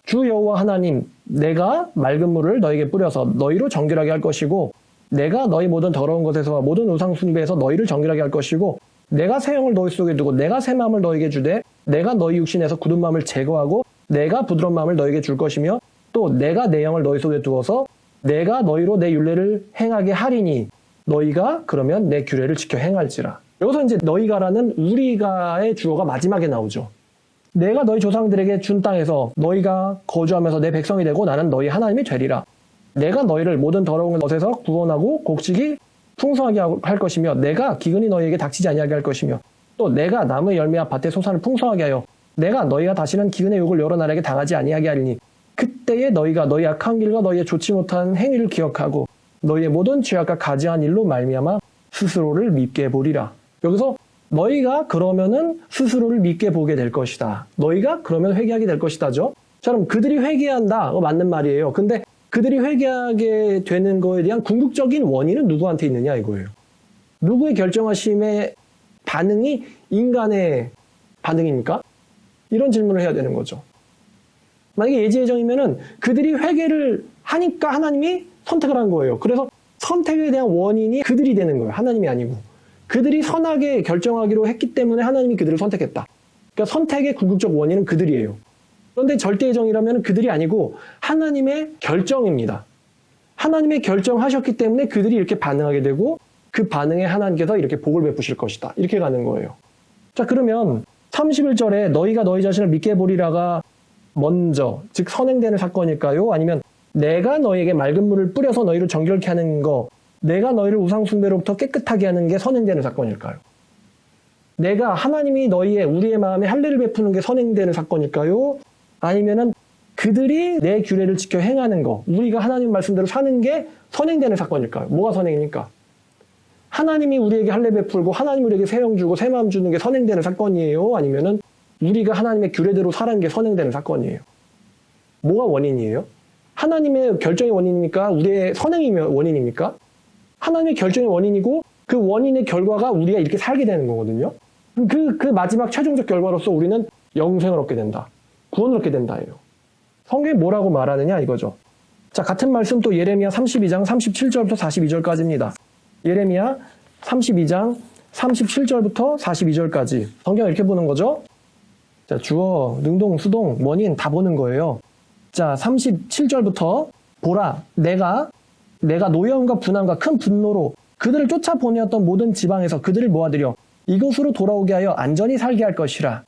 주 여호와 하나님, 내가 맑은 물을 너에게 뿌려서 너희로 정결하게 할 것이고, 내가 너희 모든 더러운 것에서 모든 우상 숭배에서 너희를 정결하게 할 것이고, 내가 새 영을 너희 속에 두고 내가 새 마음을 너에게 주되, 내가 너희 육신에서 굳은 마음을 제거하고 내가 부드러운 마음을 너에게 줄 것이며, 또 내가 내 영을 너희 속에 두어서 내가 너희로 내 율례를 행하게 하리니 너희가 그러면 내 규례를 지켜 행할지라. 여기서 이제 너희가라는 우리가의 주어가 마지막에 나오죠. 내가 너희 조상들에게 준 땅에서 너희가 거주하면서 내 백성이 되고 나는 너희 하나님이 되리라. 내가 너희를 모든 더러운 것에서 구원하고 곡식이 풍성하게 할 것이며, 내가 기근이 너희에게 닥치지 아니하게 할 것이며, 또 내가 나무의 열매와 밭의 소산을 풍성하게 하여 내가 너희가 다시는 기근의 욕을 여러 나라에게 당하지 아니하게 하리니 그때에 너희가 너희 악한 길과 너희의 좋지 못한 행위를 기억하고 너희의 모든 죄악과 가지한 일로 말미암아 스스로를 밉게 보리라. 여기서 너희가 그러면은 스스로를 밉게 보게 될 것이다. 너희가 그러면 회개하게 될 것이다죠. 자, 그럼 그들이 회개한다. 맞는 말이에요. 근데 그들이 회개하게 되는 거에 대한 궁극적인 원인은 누구한테 있느냐 이거예요. 누구의 결정하심의 반응이 인간의 반응입니까? 이런 질문을 해야 되는 거죠. 만약에 예지예정이면은 그들이 회개를 하니까 하나님이 선택을 한 거예요. 그래서 선택에 대한 원인이 그들이 되는 거예요. 하나님이 아니고. 그들이 선하게 결정하기로 했기 때문에 하나님이 그들을 선택했다. 그러니까 선택의 궁극적 원인은 그들이에요. 그런데 절대예정이라면 그들이 아니고 하나님의 결정입니다. 하나님의 결정하셨기 때문에 그들이 이렇게 반응하게 되고 그 반응에 하나님께서 이렇게 복을 베푸실 것이다. 이렇게 가는 거예요. 자, 그러면 31절에 너희가 너희 자신을 믿게 보리라가 먼저, 즉 선행되는 사건일까요? 아니면 내가 너희에게 맑은 물을 뿌려서 너희를 정결케 하는 거, 내가 너희를 우상 숭배로부터 깨끗하게 하는 게 선행되는 사건일까요? 내가 하나님이 우리의 마음에 할례를 베푸는 게 선행되는 사건일까요? 아니면은 그들이 내 규례를 지켜 행하는 거, 우리가 하나님 말씀대로 사는 게 선행되는 사건일까요? 뭐가 선행입니까? 하나님이 우리에게 할례 베풀고 하나님 우리에게 새 영 주고 새 마음 주는 게 선행되는 사건이에요? 아니면은 우리가 하나님의 규례대로 사는 게 선행되는 사건이에요? 뭐가 원인이에요? 하나님의 결정의 원인입니까? 우리의 선행이 원인입니까? 하나님의 결정의 원인이고 그 원인의 결과가 우리가 이렇게 살게 되는 거거든요. 그 마지막 최종적 결과로서 우리는 영생을 얻게 된다. 구원을 얻게 된다예요. 성경이 뭐라고 말하느냐 이거죠. 자, 같은 말씀 또 예레미야 32장 37절부터 42절까지입니다. 예레미야 32장 37절부터 42절까지. 성경 이렇게 보는 거죠. 자, 주어, 능동, 수동, 원인 다 보는 거예요. 자, 37절부터 보라, 내가 노여움과 분함과 큰 분노로 그들을 쫓아보내었던 모든 지방에서 그들을 모아들여 이곳으로 돌아오게 하여 안전히 살게 할 것이라.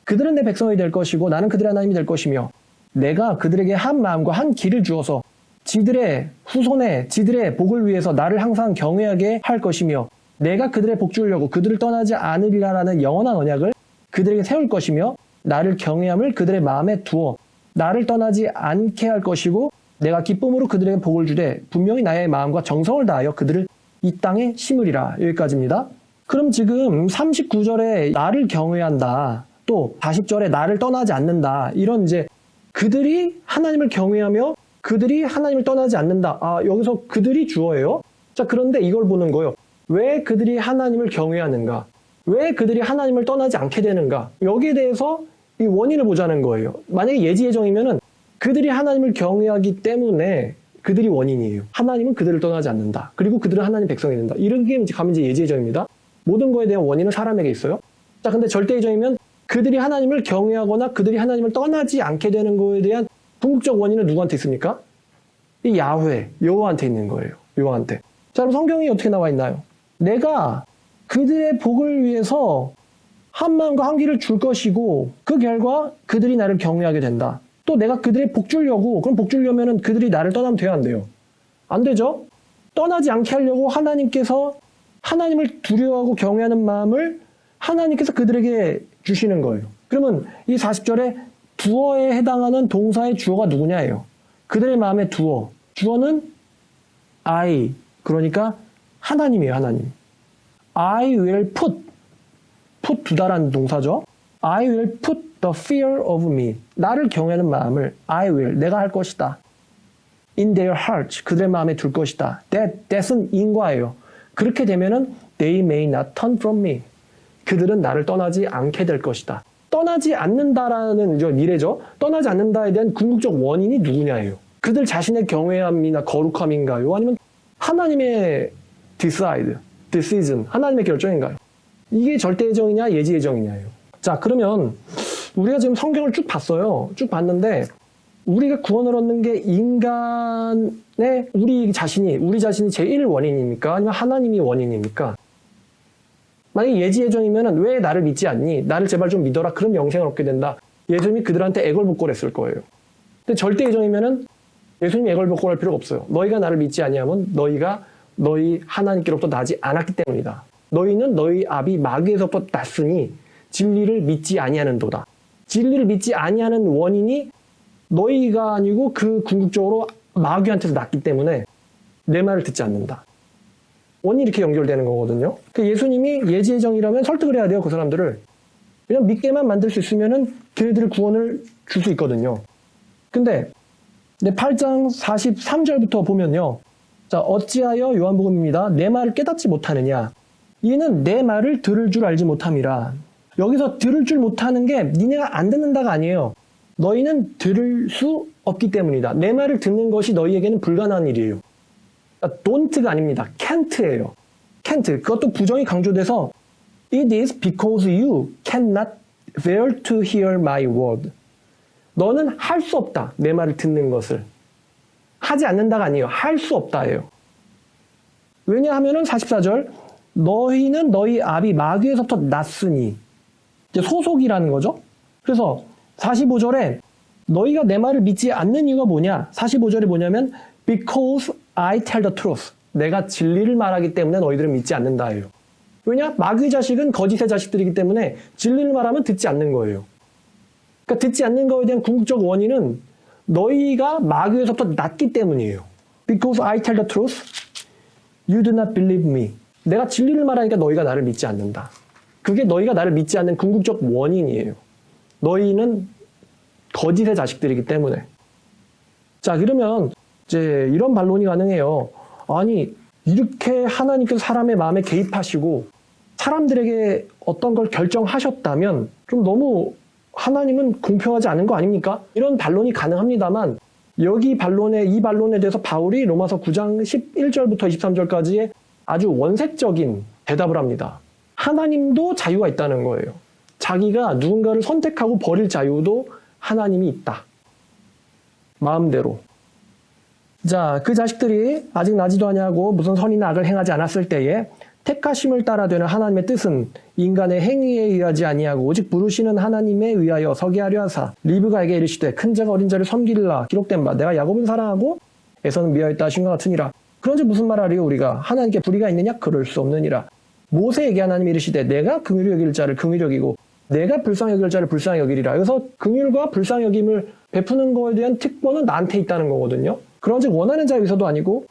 그들은 내 백성이 될 것이고 나는 그들의 하나님이 될 것이며 내가 그들에게 한 마음과 한 길을 주어서 지들의 후손에 지들의 복을 위해서 나를 항상 경외하게 할 것이며 내가 그들의 복 주려고 그들을 떠나지 않으리라라는 영원한 언약을 그들에게 세울 것이며 나를 경외함을 그들의 마음에 두어 나를 떠나지 않게 할 것이고 내가 기쁨으로 그들에게 복을 주되 분명히 나의 마음과 정성을 다하여 그들을 이 땅에 심으리라. 여기까지입니다. 그럼 지금 39절에 나를 경외한다. 또 40절에 나를 떠나지 않는다. 이런 이제 그들이 하나님을 경외하며 그들이 하나님을 떠나지 않는다. 아, 여기서 그들이 주어예요. 자, 그런데 이걸 보는 거예요. 왜 그들이 하나님을 경외하는가? 왜 그들이 하나님을 떠나지 않게 되는가? 여기에 대해서 이 원인을 보자는 거예요. 만약에 예지예정이면은 그들이 하나님을 경외하기 때문에 그들이 원인이에요. 하나님은 그들을 떠나지 않는다. 그리고 그들은 하나님 백성이 된다. 이렇게 가면 이제 예지예정입니다. 모든 거에 대한 원인은 사람에게 있어요. 자, 근데 절대예정이면 그들이 하나님을 경외하거나 그들이 하나님을 떠나지 않게 되는 거에 대한 궁극적 원인은 누구한테 있습니까? 이 야훼, 여호와한테 있는 거예요. 여호와한테. 자, 그럼 성경이 어떻게 나와 있나요? 내가 그들의 복을 위해서 한 마음과 한 길을 줄 것이고 그 결과 그들이 나를 경외하게 된다. 또 내가 그들의 복 주려고, 그럼 복 주려면은 그들이 나를 떠나면 돼요, 안 돼요? 안 되죠? 떠나지 않게 하려고 하나님께서 하나님을 두려워하고 경외하는 마음을 하나님께서 그들에게 주시는 거예요. 그러면 이 40절에 두어에 해당하는 동사의 주어가 누구냐예요. 그들의 마음에 두어. 주어는 I. 그러니까 하나님이에요, 하나님. I will put 두다라는 동사죠. I will put the fear of me. 나를 경외하는 마음을 I will, 내가 할 것이다. In their hearts, 그들의 마음에 둘 것이다. That은 인과예요. 그렇게 되면은 they may not turn from me. 그들은 나를 떠나지 않게 될 것이다. 떠나지 않는다라는 이제 미래죠. 떠나지 않는다에 대한 궁극적 원인이 누구냐예요. 그들 자신의 경외함이나 거룩함인가요? 아니면 하나님의 decision, 하나님의 결정인가요? 이게 절대예정이냐 예지예정이냐예요. 자, 그러면 우리가 지금 성경을 쭉 봤어요. 쭉 봤는데 우리가 구원을 얻는 게 인간의 우리 자신이 제1 원인입니까? 아니면 하나님이 원인입니까? 만약에 예지예정이면 왜 나를 믿지 않니? 나를 제발 좀 믿어라. 그럼 영생을 얻게 된다. 예수님이 그들한테 애걸복걸했을 거예요. 근데 절대예정이면 예수님이 애걸복걸할 필요가 없어요. 너희가 나를 믿지 아니하면 너희가 너희 하나님께로부터 나지 않았기 때문이다. 너희는 너희 아비 마귀에서부터 났으니 진리를 믿지 아니하는도다. 진리를 믿지 아니하는 원인이 너희가 아니고 그 궁극적으로 마귀한테서 났기 때문에 내 말을 듣지 않는다. 원인이 이렇게 연결되는 거거든요. 예수님이 예지예정이라면 설득을 해야 돼요, 그 사람들을. 그냥 믿게만 만들 수 있으면은 걔네들을 구원을 줄 수 있거든요. 근데 8장 43절부터 보면요. 자, 어찌하여 요한복음입니다. 내 말을 깨닫지 못하느냐? 이는 내 말을 들을 줄 알지 못함이라. 여기서 들을 줄 못하는 게 니네가 안 듣는다가 아니에요. 너희는 들을 수 없기 때문이다. 내 말을 듣는 것이 너희에게는 불가능한 일이에요. don't가 아닙니다. can't예요. can't. 그것도 부정이 강조돼서 it is because you cannot bear to hear my word. 너는 할 수 없다. 내 말을 듣는 것을. 하지 않는다가 아니에요. 할 수 없다예요. 왜냐하면은 44절 너희는 너희 아비 마귀에서부터 났으니 이제 소속이라는 거죠. 그래서 45절에 너희가 내 말을 믿지 않는 이유가 뭐냐? 45절에 뭐냐면 because I tell the truth. 내가 진리를 말하기 때문에 너희들은 믿지 않는다예요. 왜냐? 마귀의 자식은 거짓의 자식들이기 때문에 진리를 말하면 듣지 않는 거예요. 그러니까 듣지 않는 거에 대한 궁극적 원인은 너희가 마귀에서부터 났기 때문이에요. Because I tell the truth, you do not believe me. 내가 진리를 말하니까 너희가 나를 믿지 않는다. 그게 너희가 나를 믿지 않는 궁극적 원인이에요. 너희는 거짓의 자식들이기 때문에. 자, 그러면 이제 이런 반론이 가능해요. 아니, 이렇게 하나님께서 사람의 마음에 개입하시고 사람들에게 어떤 걸 결정하셨다면 좀 너무 하나님은 공평하지 않은 거 아닙니까? 이런 반론이 가능합니다만 이 반론에 대해서 바울이 로마서 9장 11절부터 23절까지의 아주 원색적인 대답을 합니다. 하나님도 자유가 있다는 거예요. 자기가 누군가를 선택하고 버릴 자유도 하나님이 있다. 마음대로. 자, 그 자식들이 아직 나지도 아니하고 무슨 선이나 악을 행하지 않았을 때에 택하심을 따라 되는 하나님의 뜻은 인간의 행위에 의하지 아니하고 오직 부르시는 하나님에 의하여 서게 하려 하사 리브가에게 이르시되 큰 자가 어린 자를 섬기리라 기록된 바 내가 야곱을 사랑하고 에서는 미워했다 하신 것 같으니라. 그런즉 무슨 말하리요 우리가 하나님께 불의가 있느냐 그럴 수 없느니라. 모세에게 하나님이 이르시되 내가 긍휼히 여길 자를 긍휼히 여기고 내가 불쌍히 여길 자를 불쌍히 여기리라. 그래서 긍휼과 불쌍히 여김을 베푸는 것에 대한 특권은 나한테 있다는 거거든요. 그런즉 원하는 자에 의해서도 아니고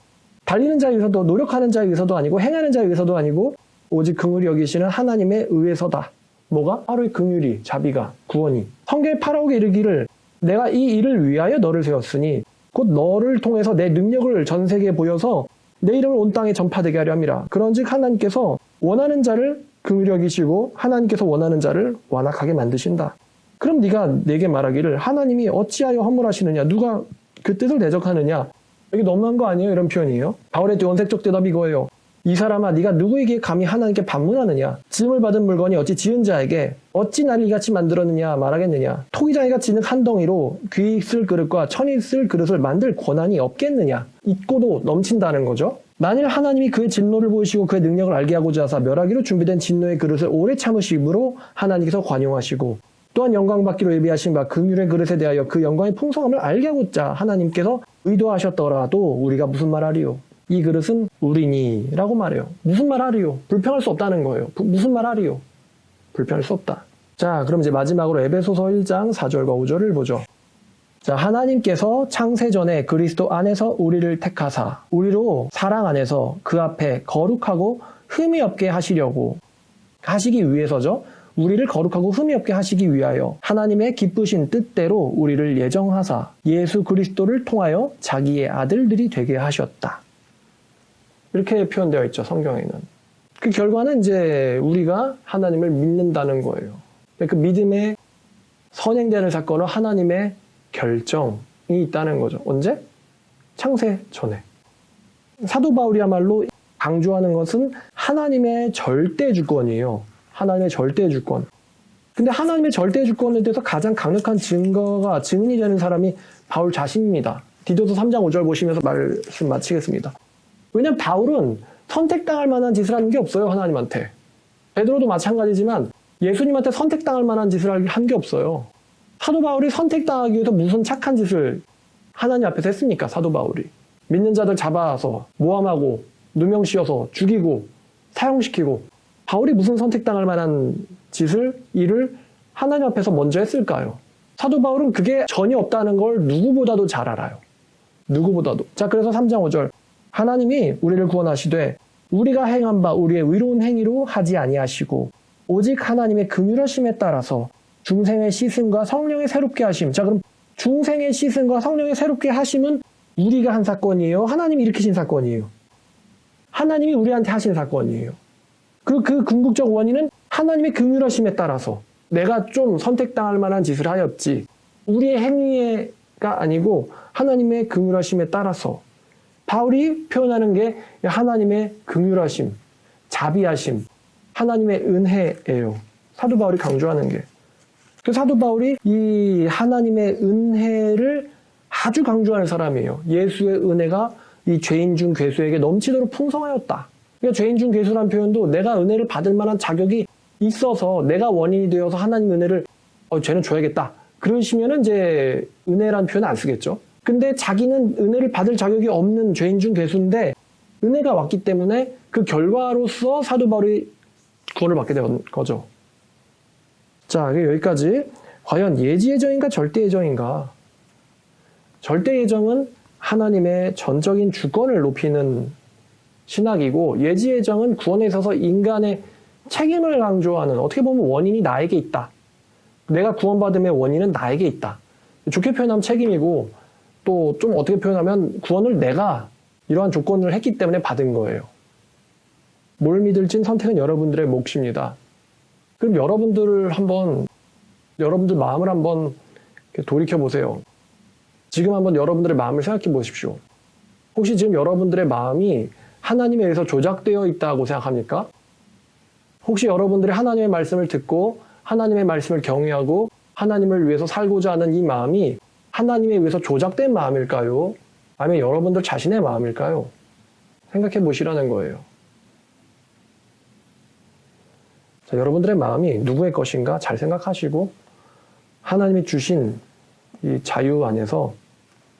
달리는 자에 의해서도 노력하는 자에 의해서도 아니고 행하는 자에 의해서도 아니고 오직 긍휼히 여기시는 하나님에 의해서다. 뭐가? 바로 이 긍휼이, 자비가, 구원이. 성경에 파라오게 이르기를 내가 이 일을 위하여 너를 세웠으니 곧 너를 통해서 내 능력을 전 세계에 보여서 내 이름을 온 땅에 전파되게 하려 함이라. 그런즉 하나님께서 원하는 자를 긍휼히 여기시고 하나님께서 원하는 자를 완악하게 만드신다. 그럼 네가 내게 말하기를 하나님이 어찌하여 허물하시느냐? 누가 그 뜻을 대적하느냐? 여기 너무한 거 아니에요? 이런 표현이에요. 바울의 원색적 대답이 이거예요. 이 사람아 네가 누구에게 감히 하나님께 반문하느냐? 지음을 받은 물건이 어찌 지은 자에게 어찌 나를 이같이 만들었느냐 말하겠느냐? 토기장이가 지는 한 덩이로 귀 쓸 그릇과 천이 쓸 그릇을 만들 권한이 없겠느냐? 있고도 넘친다는 거죠. 만일 하나님이 그의 진노를 보이시고 그의 능력을 알게 하고자 하사 멸하기로 준비된 진노의 그릇을 오래 참으심으로 하나님께서 관용하시고 또한 영광받기로 예비하신 바 긍휼의 그릇에 대하여 그 영광의 풍성함을 알게 하고자 하나님께서 의도하셨더라도 우리가 무슨 말하리요? 이 그릇은 우리니 라고 말해요. 무슨 말하리요? 불평할 수 없다는 거예요. 무슨 말하리요? 불평할 수 없다. 자, 그럼 이제 마지막으로 에베소서 1장 4절과 5절을 보죠. 자, 하나님께서 창세 전에 그리스도 안에서 우리를 택하사 우리로 사랑 안에서 그 앞에 거룩하고 흠이 없게 하시기 위해서죠. 우리를 거룩하고 흠이 없게 하시기 위하여 하나님의 기쁘신 뜻대로 우리를 예정하사 예수 그리스도를 통하여 자기의 아들들이 되게 하셨다. 이렇게 표현되어 있죠, 성경에는. 그 결과는 이제 우리가 하나님을 믿는다는 거예요. 그 믿음의 선행되는 사건은 하나님의 결정이 있다는 거죠. 언제? 창세 전에. 사도 바울이야말로 강조하는 것은 하나님의 절대 주권이에요. 하나님의 절대 주권. 근데 하나님의 절대 주권에 대해서 가장 강력한 증인이 되는 사람이 바울 자신입니다. 디도서 3장 5절 보시면서 말씀 마치겠습니다. 왜냐하면 바울은 선택당할 만한 짓을 하는 게 없어요, 하나님한테. 베드로도 마찬가지지만 예수님한테 선택당할 만한 짓을 한 게 없어요. 사도 바울이 선택당하기 위해서 무슨 착한 짓을 하나님 앞에서 했습니까, 사도 바울이. 믿는 자들 잡아서 모함하고 누명씌워서 죽이고 사형시키고 바울이 무슨 선택당할 만한 일을 하나님 앞에서 먼저 했을까요? 사도 바울은 그게 전혀 없다는 걸 누구보다도 잘 알아요. 누구보다도. 자, 그래서 3장 5절. 하나님이 우리를 구원하시되 우리가 행한 바 우리의 의로운 행위로 하지 아니하시고 오직 하나님의 긍휼하심에 따라서 중생의 씻음과 성령의 새롭게 하심. 자, 그럼 중생의 씻음과 성령의 새롭게 하심은 우리가 한 사건이에요? 하나님이 일으키신 사건이에요? 하나님이 우리한테 하신 사건이에요. 그 궁극적 원인은 하나님의 긍휼하심에 따라서 내가 좀 선택당할 만한 짓을 하였지 우리의 행위가 아니고 하나님의 긍휼하심에 따라서 바울이 표현하는 게 하나님의 긍휼하심, 자비하심, 하나님의 은혜예요. 사도 바울이 강조하는 게. 그 사도 바울이 이 하나님의 은혜를 아주 강조하는 사람이에요. 예수의 은혜가 이 죄인 중 괴수에게 넘치도록 풍성하였다. 그러니까 죄인 중 괴수라는 표현도 내가 은혜를 받을 만한 자격이 있어서 내가 원인이 되어서 하나님 은혜를 쟤는 줘야겠다. 그러시면은 이제 은혜라는 표현 안 쓰겠죠. 근데 자기는 은혜를 받을 자격이 없는 죄인 중 괴수인데 은혜가 왔기 때문에 그 결과로서 사도 바울이 구원을 받게 된 거죠. 자, 여기까지. 과연 예지 예정인가 절대 예정인가? 절대 예정은 하나님의 전적인 주권을 높이는 신학이고 예지 예정은 구원에 있어서 인간의 책임을 강조하는, 어떻게 보면 원인이 나에게 있다. 내가 구원받음의 원인은 나에게 있다. 좋게 표현하면 책임이고 또 좀 어떻게 표현하면 구원을 내가 이러한 조건을 했기 때문에 받은 거예요. 뭘 믿을진 선택은 여러분들의 몫입니다. 그럼 여러분들 마음을 한번 돌이켜 보세요. 지금 한번 여러분들의 마음을 생각해 보십시오. 혹시 지금 여러분들의 마음이 하나님에 의해서 조작되어 있다고 생각합니까? 혹시 여러분들이 하나님의 말씀을 듣고 하나님의 말씀을 경외하고 하나님을 위해서 살고자 하는 이 마음이 하나님에 의해서 조작된 마음일까요? 아니면 여러분들 자신의 마음일까요? 생각해 보시라는 거예요. 자, 여러분들의 마음이 누구의 것인가 잘 생각하시고 하나님이 주신 이 자유 안에서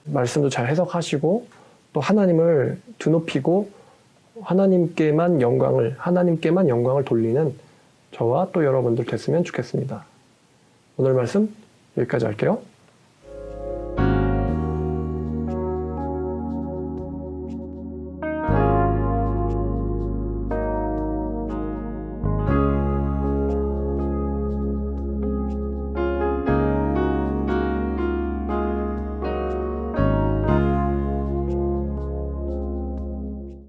말씀도 잘 해석하시고 또 하나님을 드높이고 하나님께만 영광을 돌리는 저와 또 여러분들 됐으면 좋겠습니다. 오늘 말씀 여기까지 할게요.